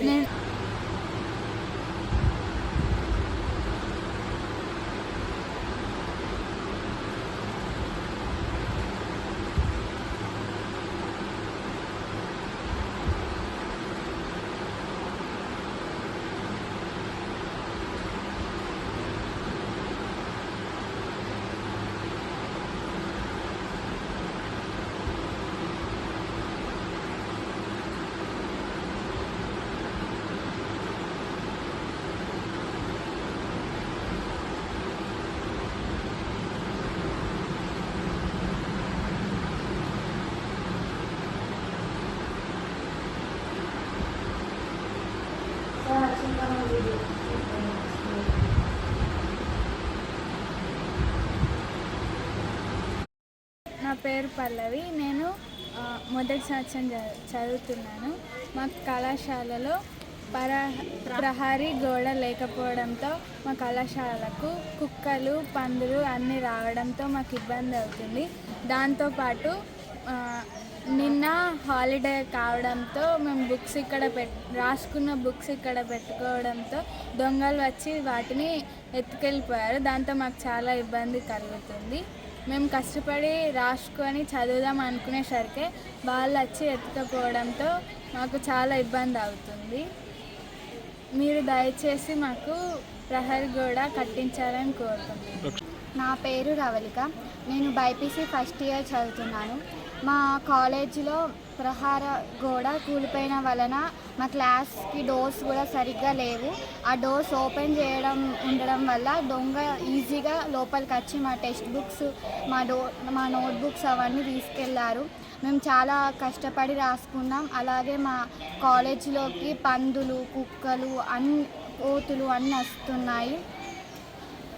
నేను నా పేరు పల్లవి. నేను మొదటి సంవత్సరం చదువుతున్నాను. మా కళాశాలలో ప్రహరీ గోడ లేకపోవడంతో మా కళాశాలకు కుక్కలు, పందులు అన్నీ రావడంతో మాకు ఇబ్బంది అవుతుంది. దాంతోపాటు నిన్న హాలిడే కావడంతో మేము బుక్స్ ఇక్కడ రాసుకున్న బుక్స్ ఇక్కడ పెట్టుకోవడంతో దొంగలు వచ్చి వాటిని ఎత్తుకెళ్ళిపోయారు. దాంతో మాకు చాలా ఇబ్బంది కలుగుతుంది. మేము కష్టపడి రాసుకొని చదువుదాం అనుకునేసరికి వాళ్ళు వచ్చి ఎత్తుకపోవడంతో మాకు చాలా ఇబ్బంది అవుతుంది. మీరు దయచేసి మాకు ప్రహరీ గోడ కట్టించాలని కోరుకుంటున్నాను. నా పేరు రవళిక. నేను బైపీసీ ఫస్ట్ ఇయర్ చదువుతున్నాను. మా కాలేజీలో ప్రహార గోడ కూలిపోయిన వలన మా క్లాస్కి డోర్స్ కూడా సరిగ్గా లేవు. ఆ డోర్స్ ఓపెన్ ఉండడం వల్ల దొంగ ఈజీగా లోపలికి వచ్చి మా టెక్స్ట్ బుక్స్, మా నోట్బుక్స్ అవన్నీ తీసుకెళ్లారు. మేము చాలా కష్టపడి రాసుకున్నాం. అలాగే మా కాలేజీలోకి పందులు, కుక్కలు, కోతులు అన్నీ వస్తున్నాయి.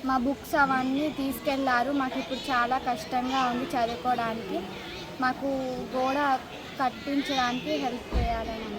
మా బుక్స్ అవన్నీ తీసుకెళ్లారు. మాకు ఇప్పుడు చాలా కష్టంగా ఉంది చదువుకోవడానికి. మాకు గోడ కట్టించడానికి హెల్ప్ చేయాలని